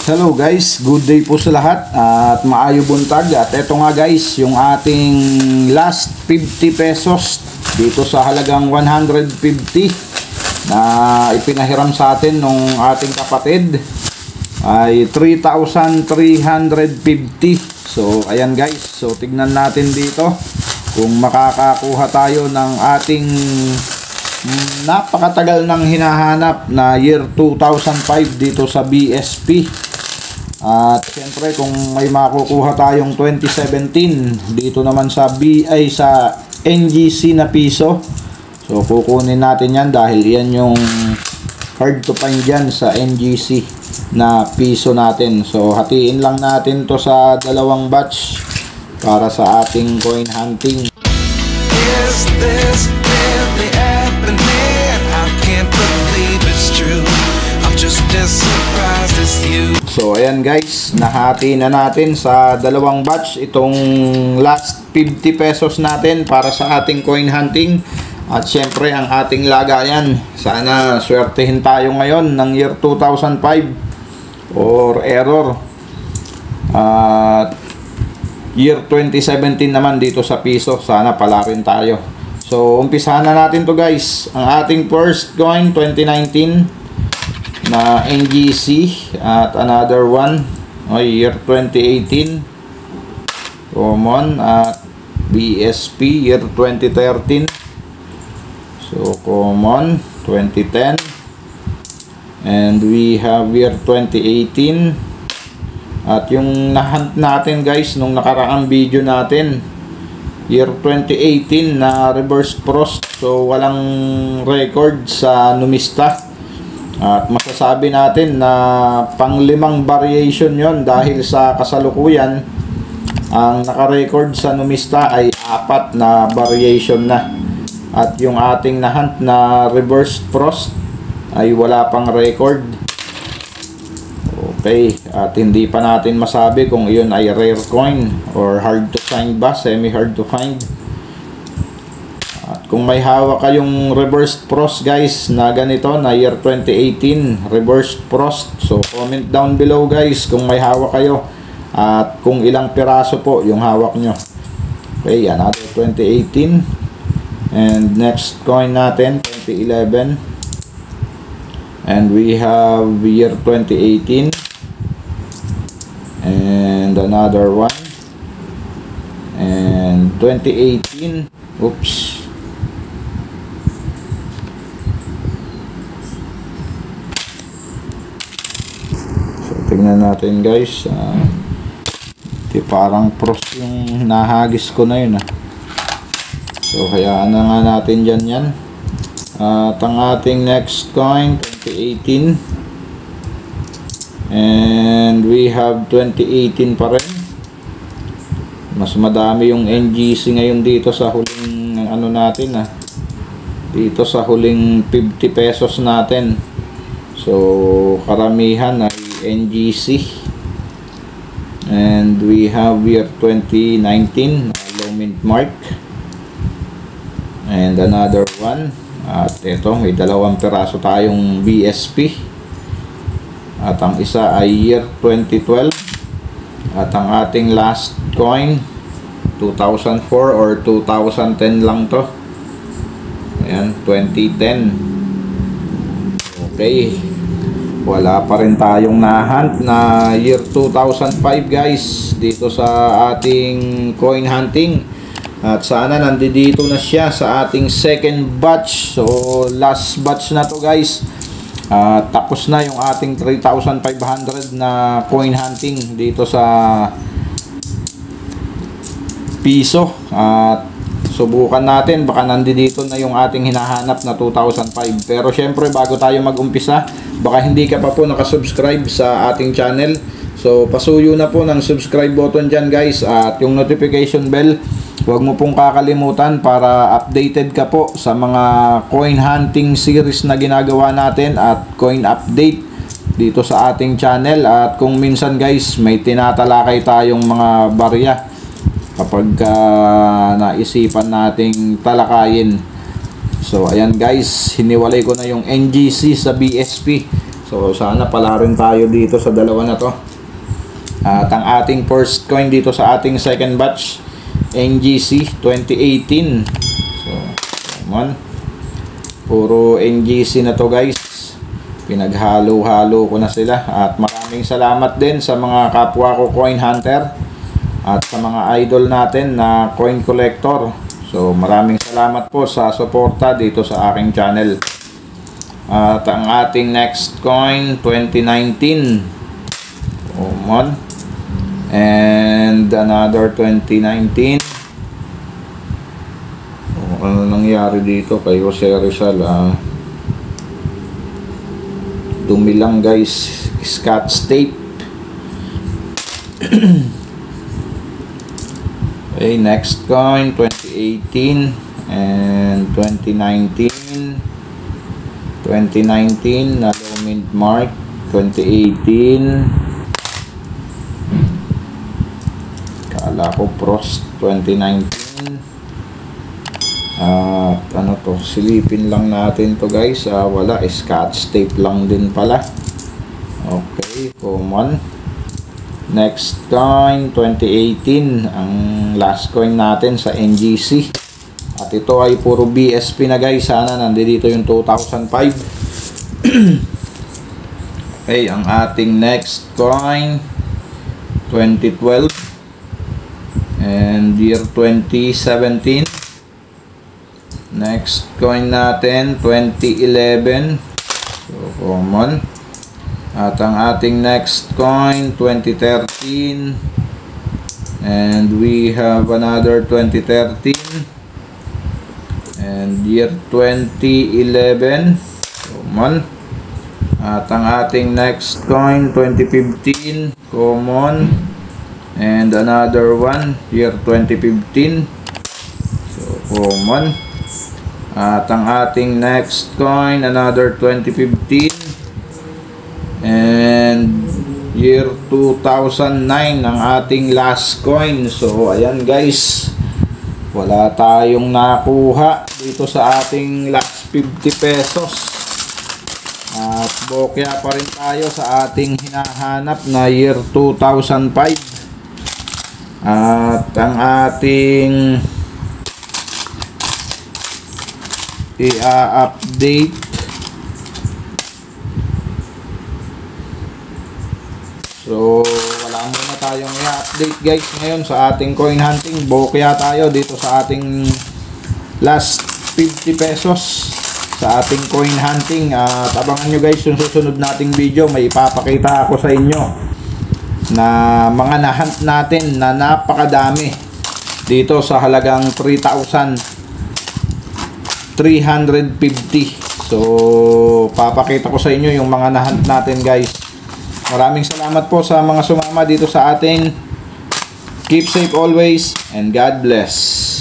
Hello guys, good day po sa lahat at maayo buntag. At eto nga guys, yung ating last 50 pesos dito sa halagang 150 na ipinahiram sa atin nung ating kapatid ay 3,350. So ayan guys, so tignan natin dito kung makakakuha tayo ng ating napakatagal nang hinahanap na year 2005 dito sa BSP. At siyempre kung may makukuha tayong 2017 dito naman sa sa NGC na piso, so kukunin natin yan dahil yan yung hard to find dyan sa NGC na piso natin. So hatiin lang natin to sa dalawang batch para sa ating coin hunting. Is this really happening? I can't believe it's true. I'm just as surprised as you. So ayan guys, nahati na natin sa dalawang batch itong last 50 pesos natin para sa ating coin hunting. At syempre ang ating lagayan, sana swertehin tayo ngayon ng year 2005 or error. At year 2017 naman dito sa piso, sana pala rin tayo. So umpisahan na natin to guys. Ang ating first coin 2019 na NGC at another one year 2018 common at BSP year 2013. So common 2010, and we have year 2018 at yung nahunt natin guys nung nakaraang video natin year 2018 na reverse frost, so walang record sa numista. At masasabi natin na pang-5 variation yon dahil sa kasalukuyan ang naka-record sa numista ay 4 na variation na. At yung ating nahunt na reverse frost ay wala pang record. Okay, at hindi pa natin masabi kung iyon ay rare coin or hard to find ba, semi-hard to find. At kung may hawak kayong reverse frost guys na ganito na year 2018 reverse frost, so comment down below guys kung may hawak kayo at kung ilang piraso po yung hawak nyo. Okay, another 2018, and next coin natin 2011, and we have year 2018 and another one, and 2018. Oops. Tingnan natin guys, parang frost yung nahagis ko na yun so hayaan na nga natin dyan yan. At ang ating next coin 2018, and we have 2018 pa rin. Mas madami yung NGC ngayon dito sa huling natin dito sa huling 50 pesos natin. So karamihan ay NGC, and we have year 2019 low mint mark, and another one. At ito may 2 piraso tayong BSP, at ang isa ay year 2012, at ang ating last coin 2004 or 2010 lang to. Ayan, 2010. Okay, wala pa rin tayong nahunt na year 2005 guys dito sa ating coin hunting. At sana nandito na siya sa ating second batch. So last batch na to guys. Tapos na yung ating 3,500 na coin hunting dito sa piso. At subukan natin, baka nandito na yung ating hinahanap na 2005. Pero syempre bago tayo mag-umpisa, baka hindi ka pa po nakasubscribe sa ating channel, so pasuyo na po ng subscribe button dyan guys, at yung notification bell huwag mo pong kakalimutan para updated ka po sa mga coin hunting series na ginagawa natin at coin update dito sa ating channel. At kung minsan guys may tinatalakay tayong mga barya kapag naisipan nating talakayin. So ayan guys, hiniwalay ko na yung NGC sa BSP. So So sana pala rin tayo dito sa dalawa na to. At ang ating first coin dito sa ating second batch, NGC 2018. So come on. Puro NGC na to guys. Pinaghalo-halo ko na sila. At maraming salamat din sa mga kapwa ko coin hunter at sa mga idol natin na coin collector. So maraming salamat po sa suporta dito sa aking channel. At ang ating next coin 2019. Come on. And another 2019. Ano nangyari dito kay Jose Rizal? Dumi lang guys. Scotch tape. Okay, next coin 2018 and 2019. 2019 na low mint mark. 2018 kala ko Prost 2019. At ano to, silipin lang natin to guys. Wala, scotch tape lang din pala. Okay, come on. Next coin 2018, ang last coin natin sa NGC. At ito ay puro BSP na guys. Sana nandito yung 2005. Okay, ang ating next coin 2012 and year 2017. Next coin natin 2011. So common. At ang ating next coin 2013. And we have another 2013. And year 2011. Common. At ang ating next coin 2015. Common. And another one year 2015. So common. At ang ating next coin, another 2015 and year 2009 ang ating last coin. So ayan guys, wala tayong nakuha dito sa ating last 50 pesos. At bokya pa rin tayo sa ating hinahanap na year 2005. At ang ating i-update so wala muna tayong i-update guys ngayon sa ating coin hunting. Bokya tayo dito sa ating last 50 pesos sa ating coin hunting. At abangan nyo guys yung susunod nating video. May ipapakita ako sa inyo na mga nahunt natin na napakadami dito sa halagang 3,350. So papakita ko sa inyo yung mga nahunt natin guys. Maraming salamat po sa mga sumama dito sa atin. Keep safe always and God bless.